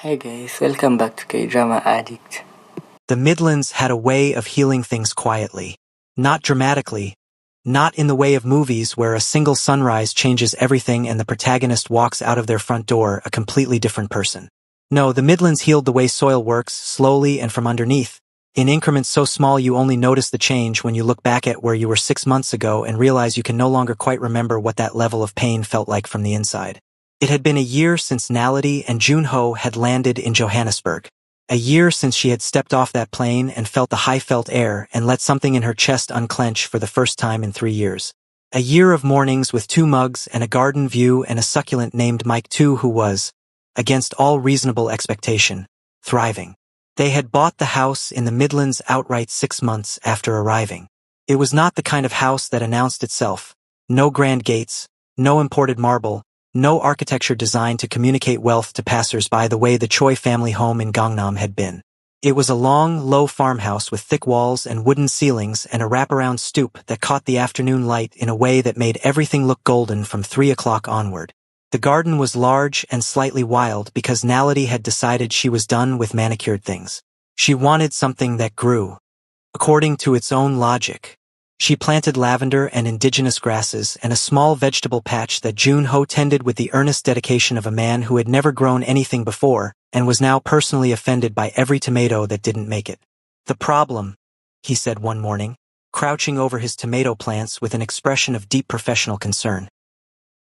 Hi guys, welcome back to K-Drama Addict. The Midlands had a way of healing things quietly. Not dramatically. Not in the way of movies where a single sunrise changes everything and the protagonist walks out of their front door a completely different person. No, the Midlands healed the way soil works, slowly and from underneath. In increments so small you only notice the change when you look back at where you were 6 months ago and realize you can no longer quite remember what that level of pain felt like from the inside. It had been a year since Naledi and Junho had landed in Johannesburg. A year since she had stepped off that plane and felt the high-felt air and let something in her chest unclench for the first time in 3 years. A year of mornings with 2 mugs and a garden view and a succulent named Mike too who was, against all reasonable expectation, thriving. They had bought the house in the Midlands outright 6 months after arriving. It was not the kind of house that announced itself. No grand gates, no imported marble, no architecture designed to communicate wealth to passers-by the way the Choi family home in Gangnam had been. It was a long, low farmhouse with thick walls and wooden ceilings and a wraparound stoop that caught the afternoon light in a way that made everything look golden from 3 o'clock onward. The garden was large and slightly wild because Naledi had decided she was done with manicured things. She wanted something that grew, according to its own logic. She planted lavender and indigenous grasses and a small vegetable patch that Junho tended with the earnest dedication of a man who had never grown anything before and was now personally offended by every tomato that didn't make it. "The problem," he said one morning, crouching over his tomato plants with an expression of deep professional concern,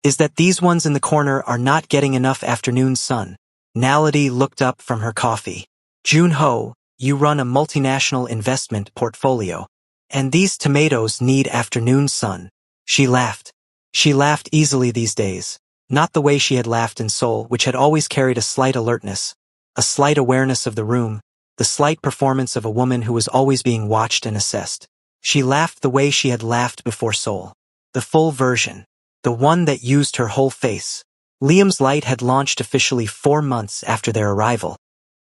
"is that these ones in the corner are not getting enough afternoon sun." Naledi looked up from her coffee. "Junho, you run a multinational investment portfolio. And these tomatoes need afternoon sun." She laughed. She laughed easily these days, not the way she had laughed in Seoul, which had always carried a slight alertness, a slight awareness of the room, the slight performance of a woman who was always being watched and assessed. She laughed the way she had laughed before Seoul. The full version. The one that used her whole face. Liam's Light had launched officially 4 months after their arrival,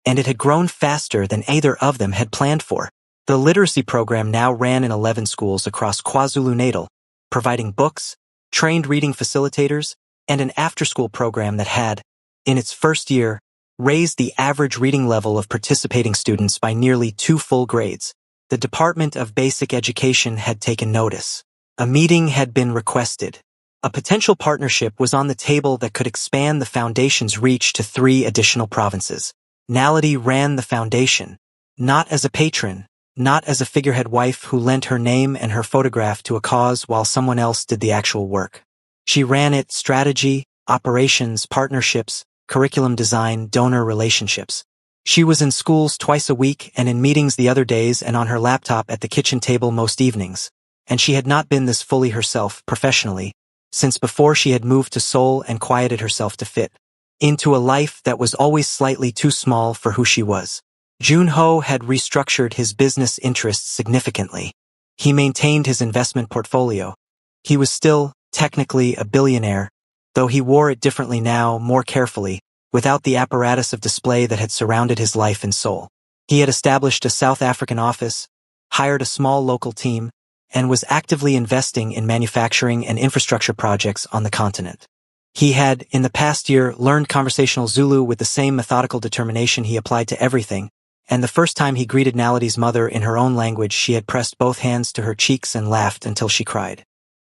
and it had grown faster than either of them had planned for. The literacy program now ran in 11 schools across KwaZulu-Natal, providing books, trained reading facilitators, and an after-school program that had, in its first year, raised the average reading level of participating students by nearly 2 full grades. The Department of Basic Education had taken notice. A meeting had been requested. A potential partnership was on the table that could expand the foundation's reach to 3 additional provinces. Naledi ran the foundation, not as a patron, not as a figurehead wife who lent her name and her photograph to a cause while someone else did the actual work. She ran it strategy, operations, partnerships, curriculum design, donor relationships. She was in schools twice a week and in meetings the other days and on her laptop at the kitchen table most evenings. And she had not been this fully herself, professionally, since before she had moved to Seoul and quieted herself to fit into a life that was always slightly too small for who she was. Junho had restructured his business interests significantly. He maintained his investment portfolio. He was still, technically, a billionaire, though he wore it differently now, more carefully, without the apparatus of display that had surrounded his life in Seoul. He had established a South African office, hired a small local team, and was actively investing in manufacturing and infrastructure projects on the continent. He had, in the past year, learned conversational Zulu with the same methodical determination he applied to everything, and the first time he greeted Naledi's mother in her own language, she had pressed both hands to her cheeks and laughed until she cried.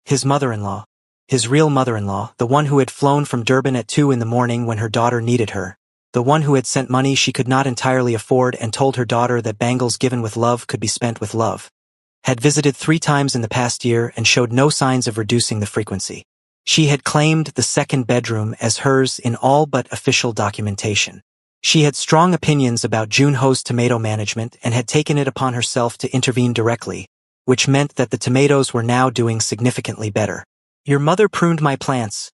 His mother-in-law, his real mother-in-law, the one who had flown from Durban at 2 in the morning when her daughter needed her, the one who had sent money she could not entirely afford and told her daughter that bangles given with love could be spent with love, had visited 3 times in the past year and showed no signs of reducing the frequency. She had claimed the second bedroom as hers in all but official documentation. She had strong opinions about Junho's tomato management and had taken it upon herself to intervene directly, which meant that the tomatoes were now doing significantly better. "Your mother pruned my plants,"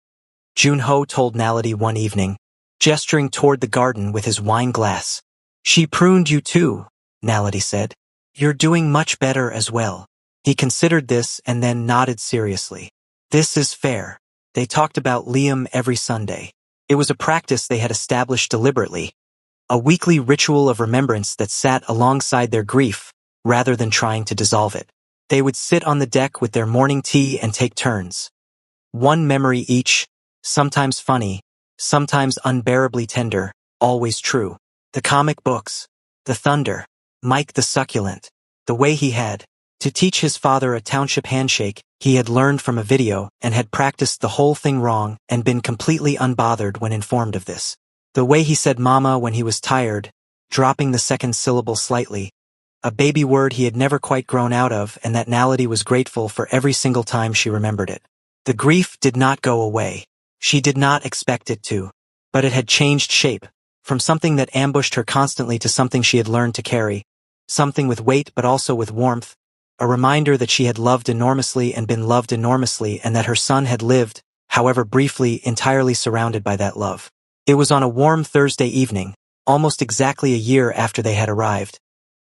Junho told Naledi one evening, gesturing toward the garden with his wine glass. "She pruned you too," Naledi said. "You're doing much better as well." He considered this and then nodded seriously. This is fair. They talked about Liam every Sunday. It was a practice they had established deliberately, a weekly ritual of remembrance that sat alongside their grief, rather than trying to dissolve it. They would sit on the deck with their morning tea and take turns. One memory each, sometimes funny, sometimes unbearably tender, always true. The comic books, the thunder, Mike the succulent, the way he had to teach his father a township handshake he had learned from a video and had practiced the whole thing wrong and been completely unbothered when informed of this. The way he said mama when he was tired, dropping the second syllable slightly, a baby word he had never quite grown out of, and that Naledi was grateful for every single time she remembered it. The grief did not go away. She did not expect it to, but it had changed shape, from something that ambushed her constantly to something she had learned to carry, something with weight but also with warmth, a reminder that she had loved enormously and been loved enormously, and that her son had lived, however briefly, entirely surrounded by that love. It was on a warm Thursday evening, almost exactly a year after they had arrived,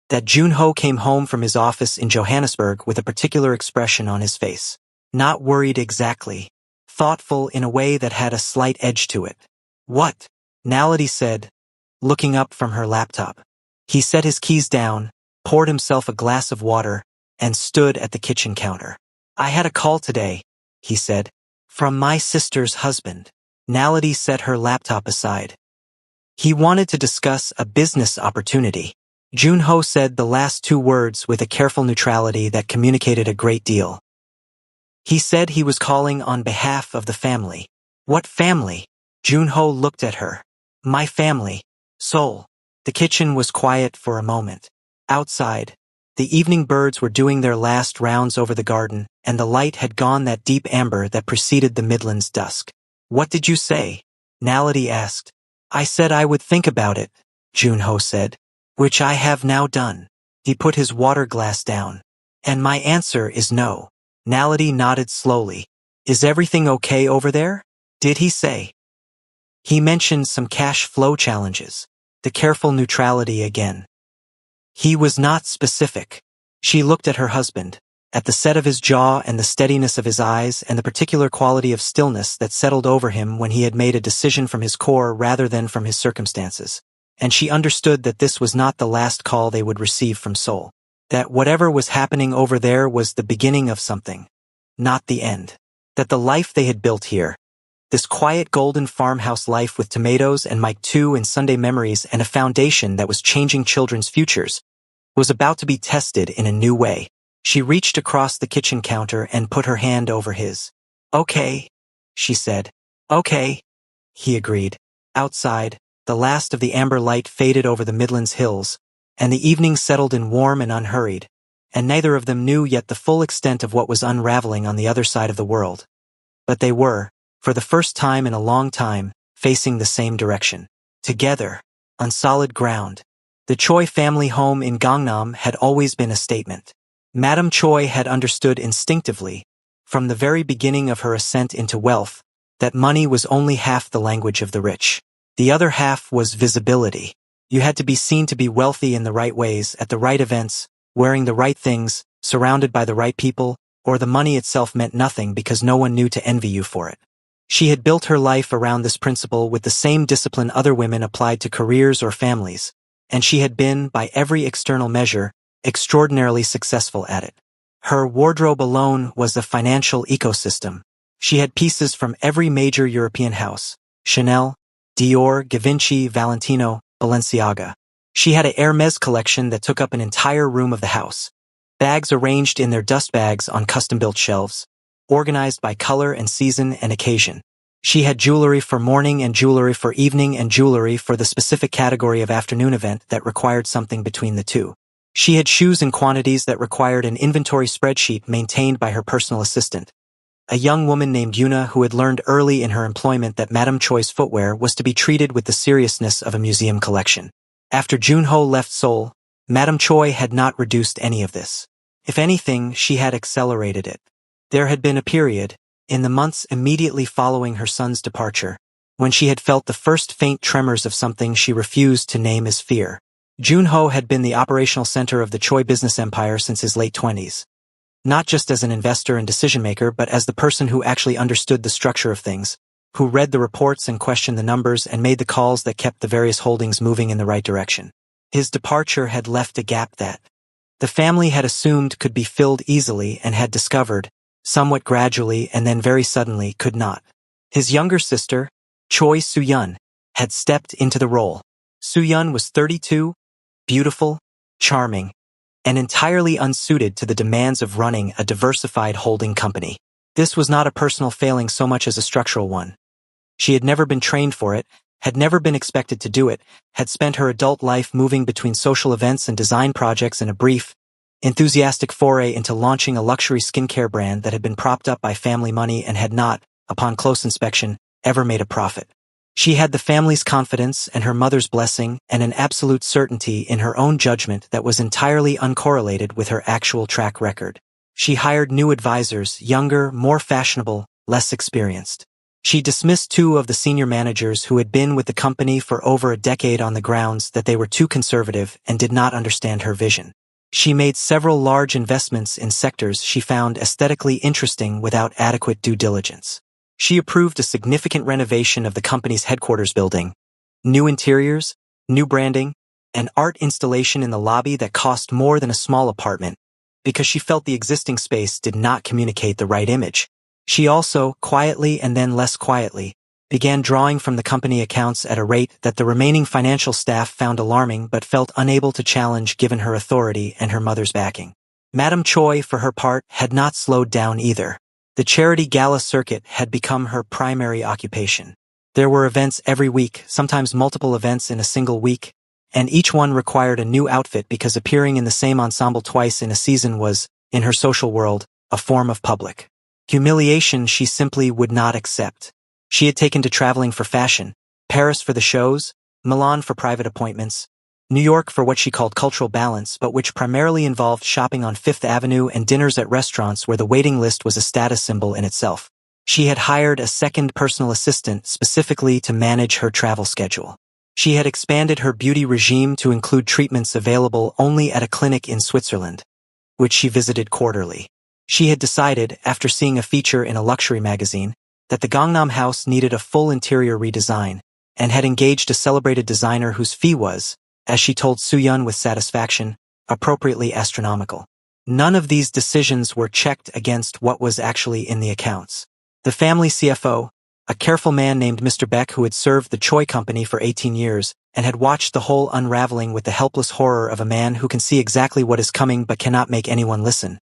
that Junho came home from his office in Johannesburg with a particular expression on his face. Not worried exactly. Thoughtful in a way that had a slight edge to it. What? Naledi said, looking up from her laptop. He set his keys down, poured himself a glass of water, and stood at the kitchen counter. I had a call today, he said. From my sister's husband. Naledi set her laptop aside. He wanted to discuss a business opportunity. Junho said the last two words with a careful neutrality that communicated a great deal. He said he was calling on behalf of the family. What family? Junho looked at her. My family. Seoul. The kitchen was quiet for a moment. Outside, the evening birds were doing their last rounds over the garden, and the light had gone that deep amber that preceded the Midlands dusk. What did you say? Naledi asked. I said I would think about it, Junho said. Which I have now done. He put his water glass down. And my answer is no. Naledi nodded slowly. Is everything okay over there? Did he say? He mentioned some cash flow challenges. The careful neutrality again. He was not specific. She looked at her husband, at the set of his jaw and the steadiness of his eyes and the particular quality of stillness that settled over him when he had made a decision from his core rather than from his circumstances. And she understood that this was not the last call they would receive from Seoul. That whatever was happening over there was the beginning of something, not the end. That the life they had built here, this quiet golden farmhouse life with tomatoes and Mike 2 and Sunday memories and a foundation that was changing children's futures, was about to be tested in a new way. She reached across the kitchen counter and put her hand over his. Okay, she said. Okay, he agreed. Outside, the last of the amber light faded over the Midlands hills, and the evening settled in warm and unhurried, and neither of them knew yet the full extent of what was unraveling on the other side of the world. But they were, for the first time in a long time, facing the same direction. Together, on solid ground. The Choi family home in Gangnam had always been a statement. Madame Choi had understood instinctively, from the very beginning of her ascent into wealth, that money was only half the language of the rich. The other half was visibility. You had to be seen to be wealthy in the right ways, at the right events, wearing the right things, surrounded by the right people, or the money itself meant nothing because no one knew to envy you for it. She had built her life around this principle with the same discipline other women applied to careers or families, and she had been, by every external measure, extraordinarily successful at it. Her wardrobe alone was a financial ecosystem. She had pieces from every major European house, Chanel, Dior, Givenchy, Valentino, Balenciaga. She had a Hermès collection that took up an entire room of the house. Bags arranged in their dust bags on custom-built shelves, organized by color and season and occasion. She had jewelry for morning and jewelry for evening and jewelry for the specific category of afternoon event that required something between the two. She had shoes in quantities that required an inventory spreadsheet maintained by her personal assistant, a young woman named Yuna who had learned early in her employment that Madame Choi's footwear was to be treated with the seriousness of a museum collection. After Junho left Seoul, Madame Choi had not reduced any of this. If anything, she had accelerated it. There had been a period, in the months immediately following her son's departure, when she had felt the first faint tremors of something she refused to name as fear. Junho had been the operational center of the Choi business empire since his late 20s. Not just as an investor and decision-maker, but as the person who actually understood the structure of things, who read the reports and questioned the numbers and made the calls that kept the various holdings moving in the right direction. His departure had left a gap that the family had assumed could be filled easily and had discovered, somewhat gradually and then very suddenly, could not. His younger sister, Choi Soo-yeon, had stepped into the role. Soo-yeon was 32, beautiful, charming, and entirely unsuited to the demands of running a diversified holding company. This was not a personal failing so much as a structural one. She had never been trained for it, had never been expected to do it, had spent her adult life moving between social events and design projects in a brief, enthusiastic foray into launching a luxury skincare brand that had been propped up by family money and had not, upon close inspection, ever made a profit. She had the family's confidence and her mother's blessing and an absolute certainty in her own judgment that was entirely uncorrelated with her actual track record. She hired new advisors, younger, more fashionable, less experienced. She dismissed 2 of the senior managers who had been with the company for over a decade on the grounds that they were too conservative and did not understand her vision. She made several large investments in sectors she found aesthetically interesting without adequate due diligence. She approved a significant renovation of the company's headquarters building, new interiors, new branding, and art installation in the lobby that cost more than a small apartment, because she felt the existing space did not communicate the right image. She also, quietly and then less quietly, began drawing from the company accounts at a rate that the remaining financial staff found alarming but felt unable to challenge given her authority and her mother's backing. Madame Choi, for her part, had not slowed down either. The charity gala circuit had become her primary occupation. There were events every week, sometimes multiple events in a single week, and each one required a new outfit because appearing in the same ensemble twice in a season was, in her social world, a form of public humiliation she simply would not accept. She had taken to traveling for fashion, Paris for the shows, Milan for private appointments, New York for what she called cultural balance, but which primarily involved shopping on Fifth Avenue and dinners at restaurants where the waiting list was a status symbol in itself. She had hired a second personal assistant specifically to manage her travel schedule. She had expanded her beauty regime to include treatments available only at a clinic in Switzerland, which she visited quarterly. She had decided, after seeing a feature in a luxury magazine, that the Gangnam house needed a full interior redesign, and had engaged a celebrated designer whose fee was, as she told Soo-yeon with satisfaction, appropriately astronomical. None of these decisions were checked against what was actually in the accounts. The family CFO, a careful man named Mr. Beck who had served the Choi Company for 18 years and had watched the whole unraveling with the helpless horror of a man who can see exactly what is coming but cannot make anyone listen,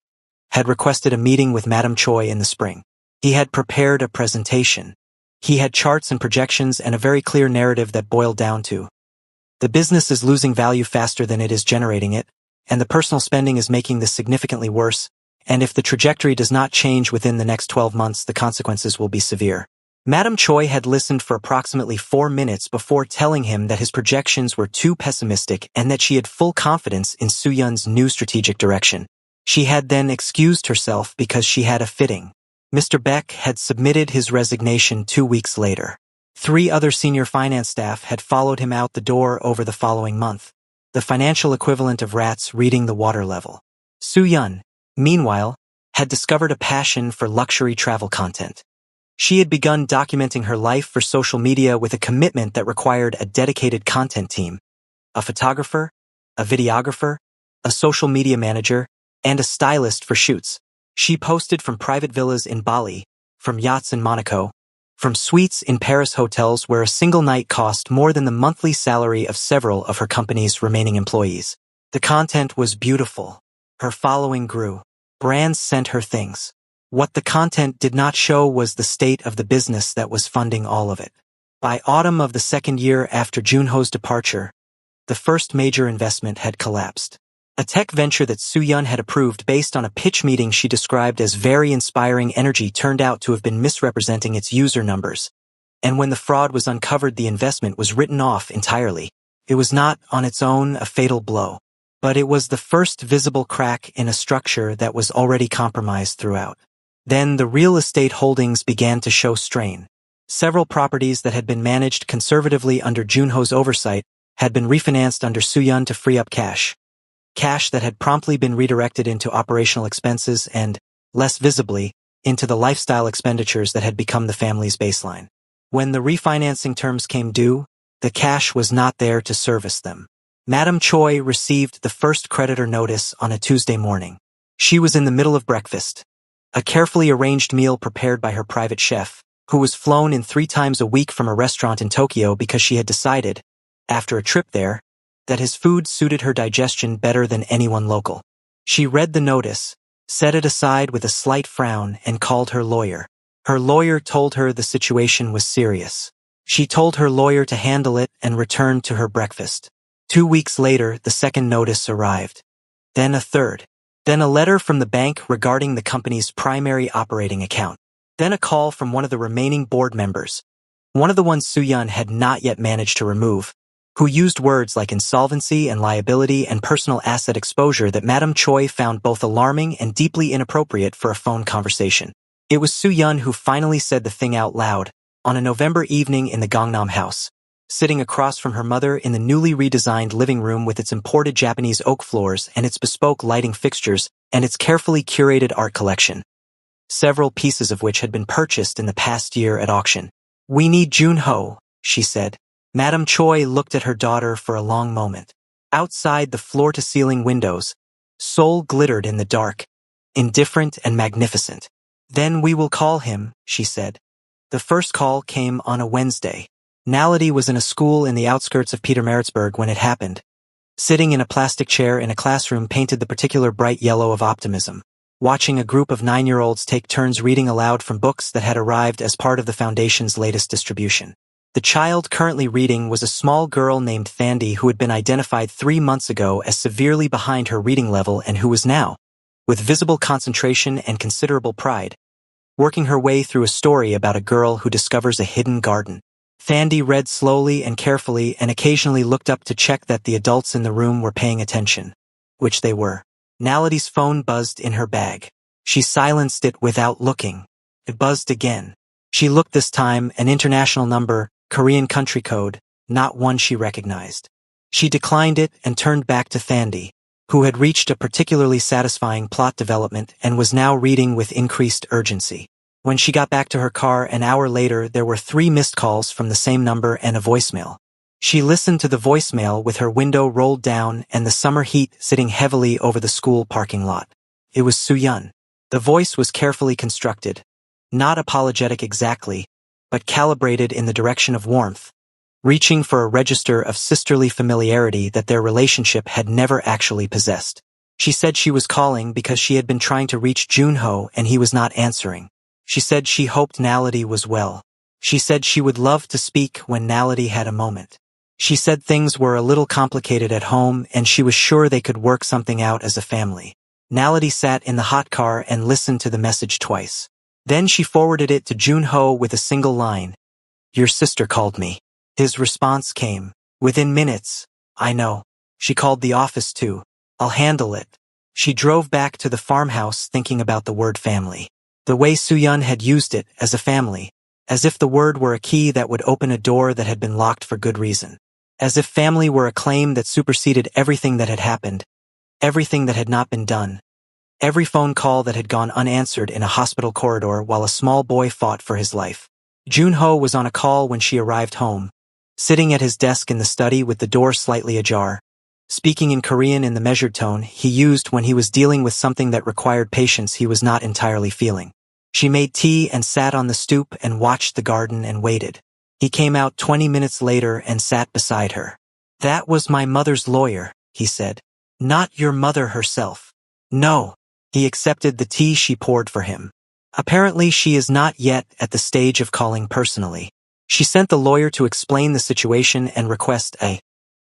had requested a meeting with Madame Choi in the spring. He had prepared a presentation. He had charts and projections and a very clear narrative that boiled down to: the business is losing value faster than it is generating it, and the personal spending is making this significantly worse, and if the trajectory does not change within the next 12 months, the consequences will be severe. Madame Choi had listened for approximately 4 minutes before telling him that his projections were too pessimistic and that she had full confidence in Soo-yeon's new strategic direction. She had then excused herself because she had a fitting. Mr. Beck had submitted his resignation 2 weeks later. 3 other senior finance staff had followed him out the door over the following month, the financial equivalent of rats reading the water level. Soo-yeon, meanwhile, had discovered a passion for luxury travel content. She had begun documenting her life for social media with a commitment that required a dedicated content team, a photographer, a videographer, a social media manager, and a stylist for shoots. She posted from private villas in Bali, from yachts in Monaco, from suites in Paris hotels where a single night cost more than the monthly salary of several of her company's remaining employees. The content was beautiful. Her following grew. Brands sent her things. What the content did not show was the state of the business that was funding all of it. By autumn of the second year after Junho's departure, the first major investment had collapsed. A tech venture that Soo-yeon had approved based on a pitch meeting she described as very inspiring energy turned out to have been misrepresenting its user numbers, and when the fraud was uncovered, the investment was written off entirely. It was not, on its own, a fatal blow, but it was the first visible crack in a structure that was already compromised throughout. Then the real estate holdings began to show strain. Several properties that had been managed conservatively under Junho's oversight had been refinanced under Soo-yeon to free up cash that had promptly been redirected into operational expenses and, less visibly, into the lifestyle expenditures that had become the family's baseline. When the refinancing terms came due, the cash was not there to service them. Madame Choi received the first creditor notice on a Tuesday morning. She was in the middle of breakfast, a carefully arranged meal prepared by her private chef, who was flown in 3 times a week from a restaurant in Tokyo because she had decided, after a trip there, that his food suited her digestion better than anyone local. She read the notice, set it aside with a slight frown, and called her lawyer. Her lawyer told her the situation was serious. She told her lawyer to handle it and returned to her breakfast. 2 weeks later, the second notice arrived. Then a third. Then a letter from the bank regarding the company's primary operating account. Then a call from one of the remaining board members, one of the ones Soo-yeon had not yet managed to remove, who used words like insolvency and liability and personal asset exposure that Madame Choi found both alarming and deeply inappropriate for a phone conversation. It was Soo-yeon who finally said the thing out loud, on a November evening in the Gangnam house, sitting across from her mother in the newly redesigned living room with its imported Japanese oak floors and its bespoke lighting fixtures and its carefully curated art collection, several pieces of which had been purchased in the past year at auction. "We need Junho," she said. Madame Choi looked at her daughter for a long moment. Outside the floor-to-ceiling windows, Seoul glittered in the dark, indifferent and magnificent. "Then we will call him," she said. The first call came on a Wednesday. Naledi was in a school in the outskirts of Pietermaritzburg when it happened, sitting in a plastic chair in a classroom painted the particular bright yellow of optimism, watching a group of 9-year-olds take turns reading aloud from books that had arrived as part of the foundation's latest distribution. The child currently reading was a small girl named Thandi who had been identified 3 months ago as severely behind her reading level and who was now, with visible concentration and considerable pride, working her way through a story about a girl who discovers a hidden garden. Thandi read slowly and carefully and occasionally looked up to check that the adults in the room were paying attention, which they were. Naledi's phone buzzed in her bag. She silenced it without looking. It buzzed again. She looked this time, an international number, Korean country code, not one she recognized. She declined it and turned back to Thandi, who had reached a particularly satisfying plot development and was now reading with increased urgency. When she got back to her car an hour later, there were 3 missed calls from the same number and a voicemail. She listened to the voicemail with her window rolled down and the summer heat sitting heavily over the school parking lot. It was Soo-yeon. The voice was carefully constructed, not apologetic exactly, but calibrated in the direction of warmth, reaching for a register of sisterly familiarity that their relationship had never actually possessed. She said she was calling because she had been trying to reach Junho and he was not answering. She said she hoped Naledi was well. She said she would love to speak when Naledi had a moment. She said things were a little complicated at home and she was sure they could work something out as a family. Naledi sat in the hot car and listened to the message twice. Then she forwarded it to Junho with a single line. "Your sister called me." His response came, "Within minutes. I know. She called the office too. I'll handle it." She drove back to the farmhouse thinking about the word family. The way Soo-yeon had used it as a family, as if the word were a key that would open a door that had been locked for good reason. As if family were a claim that superseded everything that had happened, everything that had not been done, every phone call that had gone unanswered in a hospital corridor while a small boy fought for his life. Junho was on a call when she arrived home, sitting at his desk in the study with the door slightly ajar, speaking in Korean in the measured tone he used when he was dealing with something that required patience he was not entirely feeling. She made tea and sat on the stoop and watched the garden and waited. He came out 20 minutes later and sat beside her. "That was my mother's lawyer," he said. "Not your mother herself." "No." He accepted the tea she poured for him. "Apparently she is not yet at the stage of calling personally." She sent the lawyer to explain the situation and request a.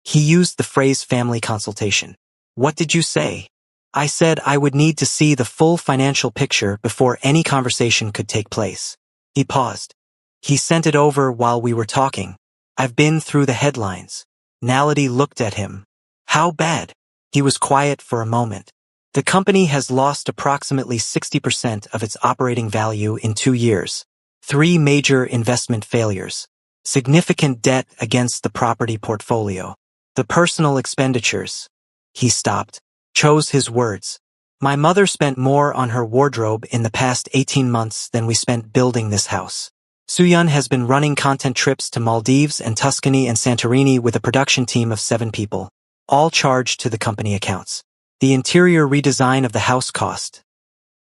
He used the phrase family consultation. "What did you say?" "I said I would need to see the full financial picture before any conversation could take place." He paused. "He sent it over while we were talking. I've been through the headlines." Naledi looked at him. "How bad?" He was quiet for a moment. "The company has lost approximately 60% of its operating value in 2 years. 3 major investment failures. Significant debt against the property portfolio. The personal expenditures." He stopped, chose his words. "My mother spent more on her wardrobe in the past 18 months than we spent building this house." Soo-yeon has been running content trips to Maldives and Tuscany and Santorini with a production team of 7 people, all charged to the company accounts. The interior redesign of the house cost.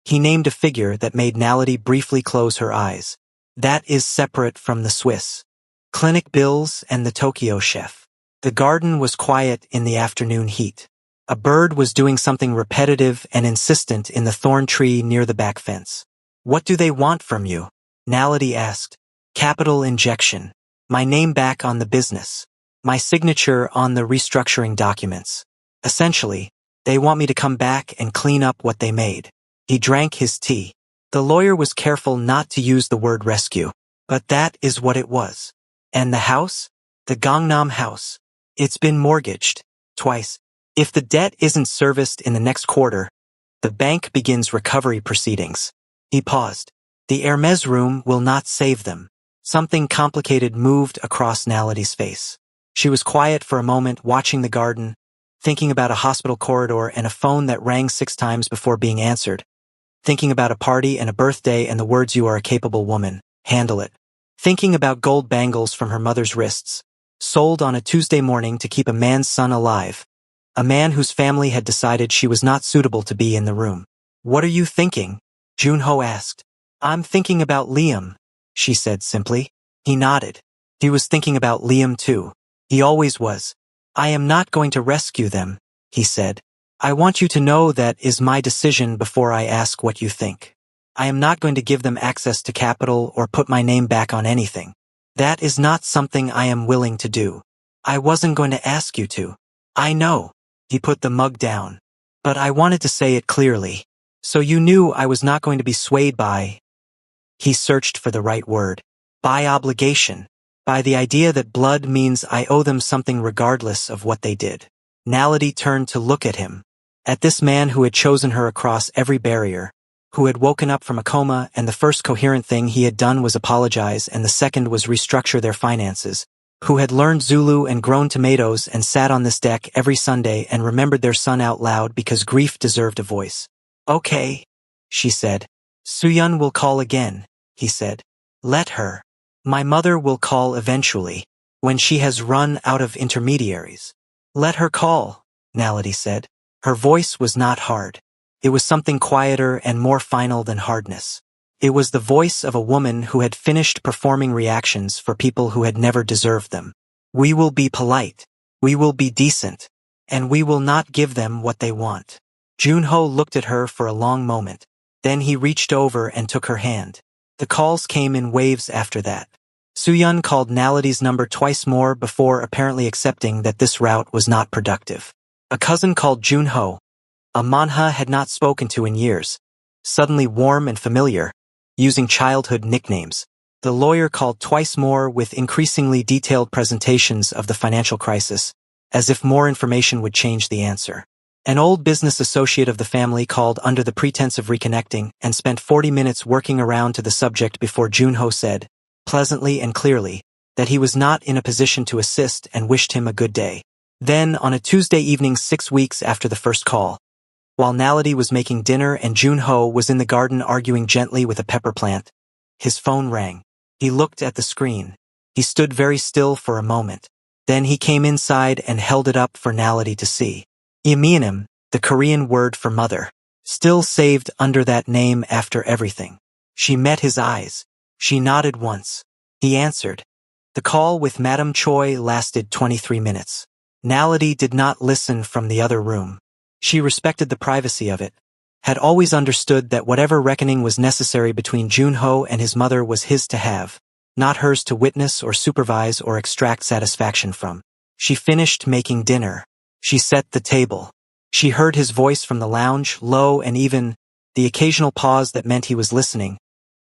He named a figure that made Naledi briefly close her eyes. That is separate from the Swiss clinic bills and the Tokyo chef. The garden was quiet in the afternoon heat. A bird was doing something repetitive and insistent in the thorn tree near the back fence. What do they want from you? Naledi asked. Capital injection. My name back on the business. My signature on the restructuring documents. Essentially, they want me to come back and clean up what they made. He drank his tea. The lawyer was careful not to use the word rescue, but that is what it was. And the house? The Gangnam house. It's been mortgaged. Twice. If the debt isn't serviced in the next quarter, the bank begins recovery proceedings. He paused. The Hermes room will not save them. Something complicated moved across Naledi's face. She was quiet for a moment, watching the garden, thinking about a hospital corridor and a phone that rang 6 times before being answered. Thinking about a party and a birthday and the words "you are a capable woman, handle it." Thinking about gold bangles from her mother's wrists, sold on a Tuesday morning to keep a man's son alive. A man whose family had decided she was not suitable to be in the room. What are you thinking? Junho asked. I'm thinking about Liam, she said simply. He nodded. He was thinking about Liam too. He always was. I am not going to rescue them, he said. I want you to know that is my decision before I ask what you think. I am not going to give them access to capital or put my name back on anything. That is not something I am willing to do. I wasn't going to ask you to. I know. He put the mug down. But I wanted to say it clearly. So you knew I was not going to be swayed by... He searched for the right word. By obligation. By the idea that blood means I owe them something regardless of what they did. Naledi turned to look at him. At this man who had chosen her across every barrier, who had woken up from a coma and the first coherent thing he had done was apologize and the second was restructure their finances, who had learned Zulu and grown tomatoes and sat on this deck every Sunday and remembered their son out loud because grief deserved a voice. Okay, she said. Suyun will call again, he said. Let her. My mother will call eventually, when she has run out of intermediaries. Let her call, Naledi said. Her voice was not hard. It was something quieter and more final than hardness. It was the voice of a woman who had finished performing reactions for people who had never deserved them. We will be polite. We will be decent. And we will not give them what they want. Junho looked at her for a long moment. Then he reached over and took her hand. The calls came in waves after that. Suyun called Naledi's number twice more before apparently accepting that this route was not productive. A cousin called Junho, a Manha had not spoken to in years, suddenly warm and familiar, using childhood nicknames. The lawyer called twice more with increasingly detailed presentations of the financial crisis, as if more information would change the answer. An old business associate of the family called under the pretense of reconnecting and spent 40 minutes working around to the subject before Junho said, pleasantly and clearly, that he was not in a position to assist and wished him a good day. Then, on a Tuesday evening 6 weeks after the first call, while Naledi was making dinner and Junho was in the garden arguing gently with a pepper plant, his phone rang. He looked at the screen. He stood very still for a moment. Then he came inside and held it up for Naledi to see. Iemianim, the Korean word for mother, still saved under that name after everything. She met his eyes. She nodded once. He answered. The call with Madame Choi lasted 23 minutes. Naledi did not listen from the other room. She respected the privacy of it, had always understood that whatever reckoning was necessary between Junho and his mother was his to have, not hers to witness or supervise or extract satisfaction from. She finished making dinner. She set the table. She heard his voice from the lounge, low and even, the occasional pause that meant he was listening,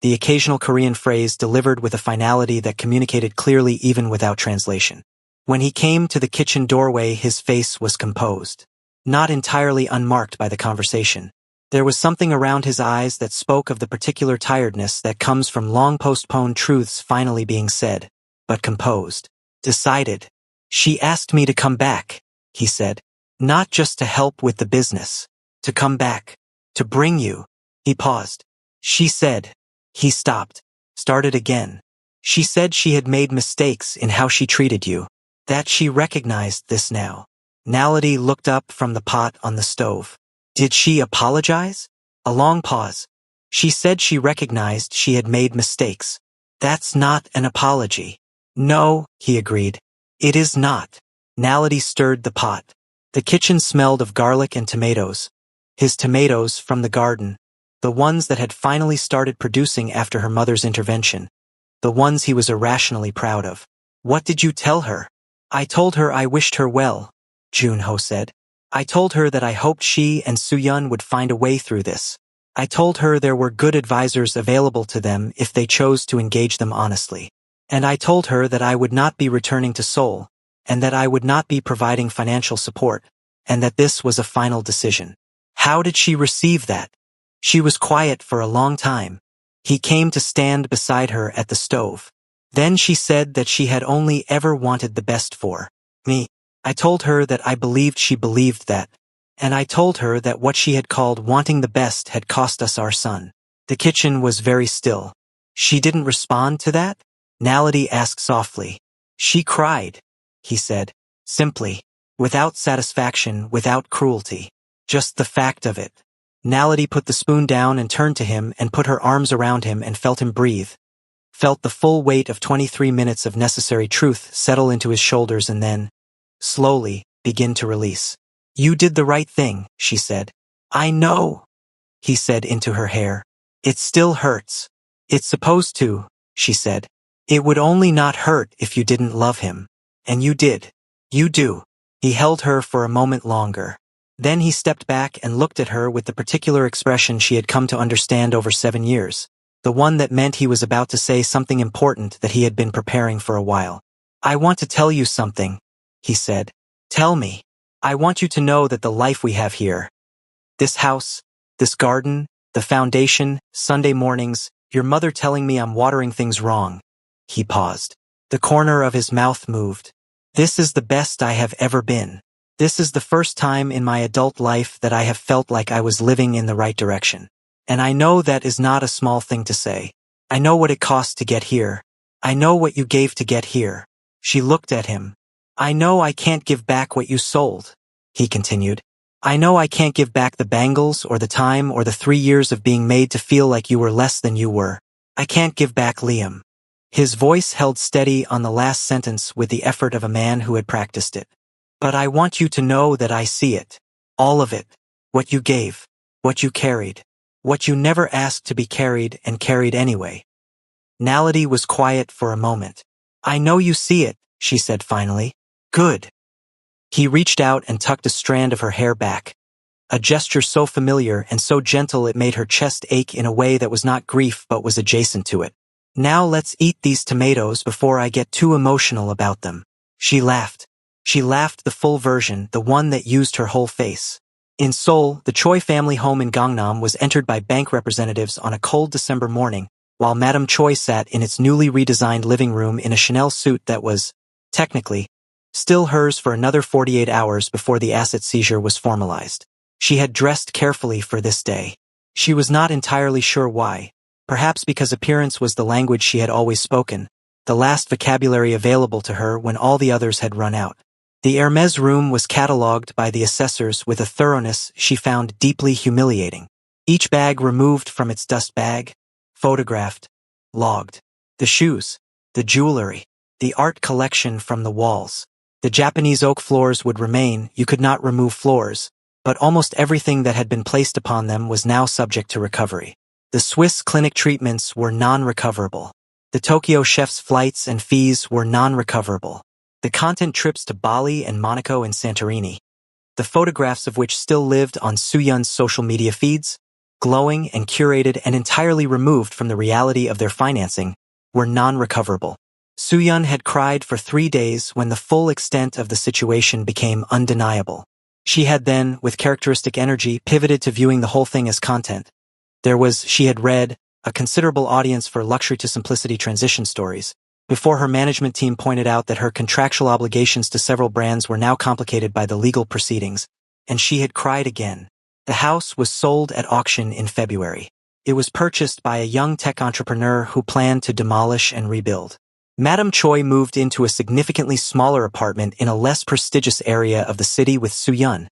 the occasional Korean phrase delivered with a finality that communicated clearly even without translation. When he came to the kitchen doorway, his face was composed, not entirely unmarked by the conversation. There was something around his eyes that spoke of the particular tiredness that comes from long postponed truths finally being said, but composed. Decided. She asked me to come back, he said. Not just to help with the business. To come back. To bring you. He paused. She said. He stopped. Started again. She said she had made mistakes in how she treated you. That she recognized this now. Naledi looked up from the pot on the stove. Did she apologize? A long pause. She said she recognized she had made mistakes. That's not an apology. No, he agreed. It is not. Naledi stirred the pot. The kitchen smelled of garlic and tomatoes. His tomatoes from the garden. The ones that had finally started producing after her mother's intervention. The ones he was irrationally proud of. What did you tell her? I told her I wished her well, Junho said. I told her that I hoped she and Suyun would find a way through this. I told her there were good advisors available to them if they chose to engage them honestly. And I told her that I would not be returning to Seoul, and that I would not be providing financial support, and that this was a final decision. How did she receive that? She was quiet for a long time. He came to stand beside her at the stove. Then she said that she had only ever wanted the best for me. I told her that I believed she believed that. And I told her that what she had called wanting the best had cost us our son. The kitchen was very still. She didn't respond to that? Naledi asked softly. She cried, he said, simply, without satisfaction, without cruelty. Just the fact of it. Naledi put the spoon down and turned to him and put her arms around him and felt him breathe. Felt the full weight of 23 minutes of necessary truth settle into his shoulders and then, slowly, begin to release. You did the right thing, she said. I know, he said into her hair. It still hurts. It's supposed to, she said. It would only not hurt if you didn't love him. And you did. You do. He held her for a moment longer. Then he stepped back and looked at her with the particular expression she had come to understand over 7 years. The one that meant he was about to say something important that he had been preparing for a while. I want to tell you something, he said. Tell me. I want you to know that the life we have here, this house, this garden, the foundation, Sunday mornings, your mother telling me I'm watering things wrong. He paused. The corner of his mouth moved. This is the best I have ever been. This is the first time in my adult life that I have felt like I was living in the right direction. And I know that is not a small thing to say. I know what it cost to get here. I know what you gave to get here. She looked at him. I know I can't give back what you sold, he continued. I know I can't give back the bangles or the time or the 3 years of being made to feel like you were less than you were. I can't give back Liam. His voice held steady on the last sentence with the effort of a man who had practiced it. But I want you to know that I see it. All of it. What you gave. What you carried. What you never asked to be carried and carried anyway. Naledi was quiet for a moment. I know you see it, she said finally. Good. He reached out and tucked a strand of her hair back. A gesture so familiar and so gentle it made her chest ache in a way that was not grief but was adjacent to it. Now let's eat these tomatoes before I get too emotional about them. She laughed. She laughed the full version, the one that used her whole face. In Seoul, the Choi family home in Gangnam was entered by bank representatives on a cold December morning, while Madame Choi sat in its newly redesigned living room in a Chanel suit that was, technically, still hers for another 48 hours before the asset seizure was formalized. She had dressed carefully for this day. She was not entirely sure why. Perhaps because appearance was the language she had always spoken, the last vocabulary available to her when all the others had run out. The Hermes room was catalogued by the assessors with a thoroughness she found deeply humiliating. Each bag removed from its dust bag, photographed, logged. The shoes, the jewelry, the art collection from the walls. The Japanese oak floors would remain, you could not remove floors, but almost everything that had been placed upon them was now subject to recovery. The Swiss clinic treatments were non-recoverable. The Tokyo chef's flights and fees were non-recoverable. The content trips to Bali and Monaco and Santorini, the photographs of which still lived on Suyun's social media feeds, glowing and curated and entirely removed from the reality of their financing, were non-recoverable. Suyun had cried for 3 days when the full extent of the situation became undeniable. She had then, with characteristic energy, pivoted to viewing the whole thing as content. There was, she had read, a considerable audience for luxury to simplicity transition stories, before her management team pointed out that her contractual obligations to several brands were now complicated by the legal proceedings, and she had cried again. The house was sold at auction in February. It was purchased by a young tech entrepreneur who planned to demolish and rebuild. Madame Choi moved into a significantly smaller apartment in a less prestigious area of the city with Suyun,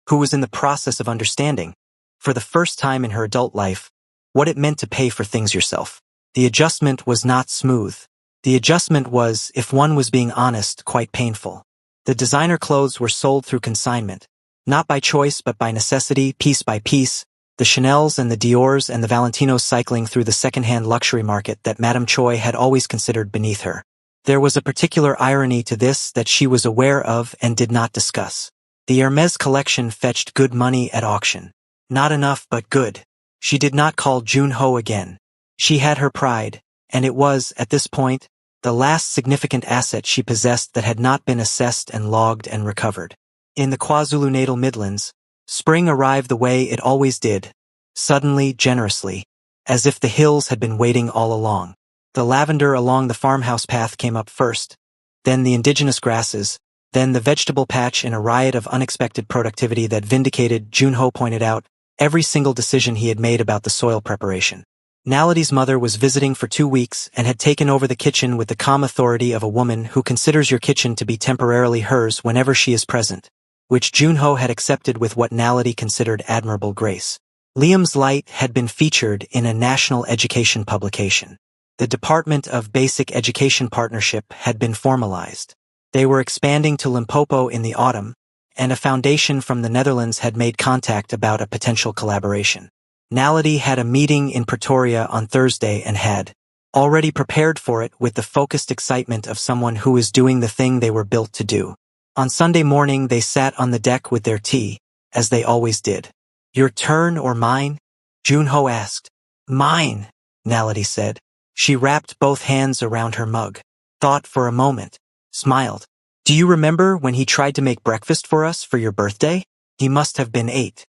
who was in the process of understanding, for the first time in her adult life, what it meant to pay for things yourself. The adjustment was not smooth. The adjustment was, if one was being honest, quite painful. The designer clothes were sold through consignment. Not by choice but by necessity, piece by piece, the Chanels and the Diors and the Valentinos cycling through the second-hand luxury market that Madame Choi had always considered beneath her. There was a particular irony to this that she was aware of and did not discuss. The Hermès collection fetched good money at auction. Not enough but good. She did not call Junho again. She had her pride, and it was, at this point, the last significant asset she possessed that had not been assessed and logged and recovered. In the KwaZulu-Natal Midlands, spring arrived the way it always did, suddenly, generously, as if the hills had been waiting all along. The lavender along the farmhouse path came up first, then the indigenous grasses, then the vegetable patch in a riot of unexpected productivity that vindicated, Junho pointed out, every single decision he had made about the soil preparation. Naledi's mother was visiting for 2 weeks and had taken over the kitchen with the calm authority of a woman who considers your kitchen to be temporarily hers whenever she is present, which Junho had accepted with what Naledi considered admirable grace. Liam's Light had been featured in a national education publication. The Department of Basic Education Partnership had been formalized. They were expanding to Limpopo in the autumn, and a foundation from the Netherlands had made contact about a potential collaboration. Naledi had a meeting in Pretoria on Thursday and had already prepared for it with the focused excitement of someone who is doing the thing they were built to do. On Sunday morning they sat on the deck with their tea, as they always did. "Your turn or mine?" Junho asked. "Mine," Naledi said. She wrapped both hands around her mug, thought for a moment, smiled. "Do you remember when he tried to make breakfast for us for your birthday? He must have been 8.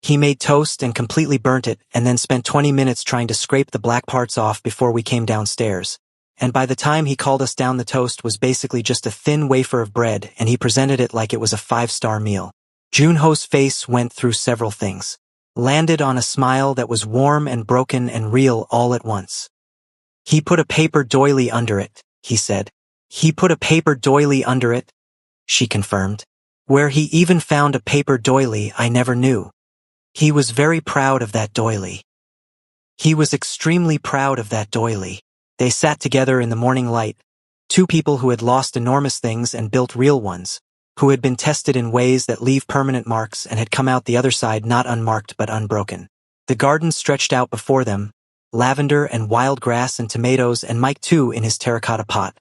He made toast and completely burnt it and then spent 20 minutes trying to scrape the black parts off before we came downstairs. And by the time he called us down, the toast was basically just a thin wafer of bread and he presented it like it was a 5-star meal." Junho's face went through several things, landed on a smile that was warm and broken and real all at once. "He put a paper doily under it," he said. "He put a paper doily under it," she confirmed. "Where he even found a paper doily I never knew. He was very proud of that doily. He was extremely proud of that doily." They sat together in the morning light, two people who had lost enormous things and built real ones, who had been tested in ways that leave permanent marks and had come out the other side not unmarked but unbroken. The garden stretched out before them, lavender and wild grass and tomatoes and Mike too in his terracotta pot,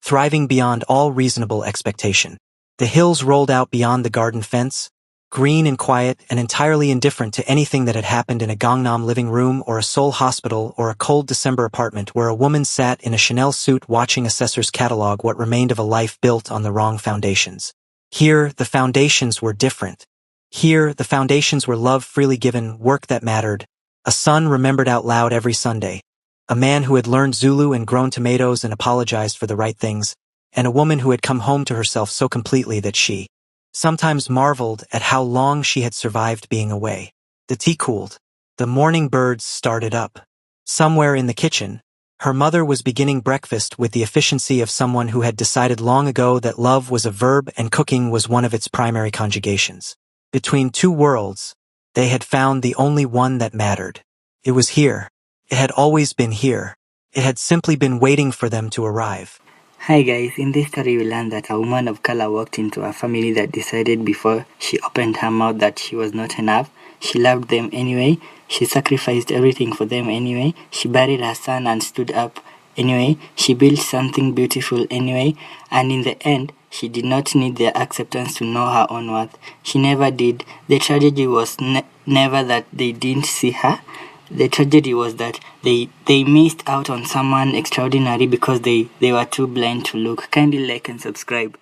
thriving beyond all reasonable expectation. The hills rolled out beyond the garden fence, green and quiet and entirely indifferent to anything that had happened in a Gangnam living room or a Seoul hospital or a cold December apartment where a woman sat in a Chanel suit watching assessors catalog what remained of a life built on the wrong foundations. Here, the foundations were different. Here, the foundations were love freely given, work that mattered, a son remembered out loud every Sunday, a man who had learned Zulu and grown tomatoes and apologized for the right things, and a woman who had come home to herself so completely that she sometimes marveled at how long she had survived being away. The tea cooled. The morning birds started up. Somewhere in the kitchen, her mother was beginning breakfast with the efficiency of someone who had decided long ago that love was a verb and cooking was one of its primary conjugations. Between two worlds, they had found the only one that mattered. It was here. It had always been here. It had simply been waiting for them to arrive. Hi guys, in this story we learned that a woman of color walked into a family that decided before she opened her mouth that she was not enough. She loved them anyway. She sacrificed everything for them anyway. She buried her son and stood up anyway. She built something beautiful anyway. And in the end, she did not need their acceptance to know her own worth. She never did. The tragedy was never that they didn't see her. The tragedy was that they missed out on someone extraordinary because they were too blind to look. Kindly like and subscribe.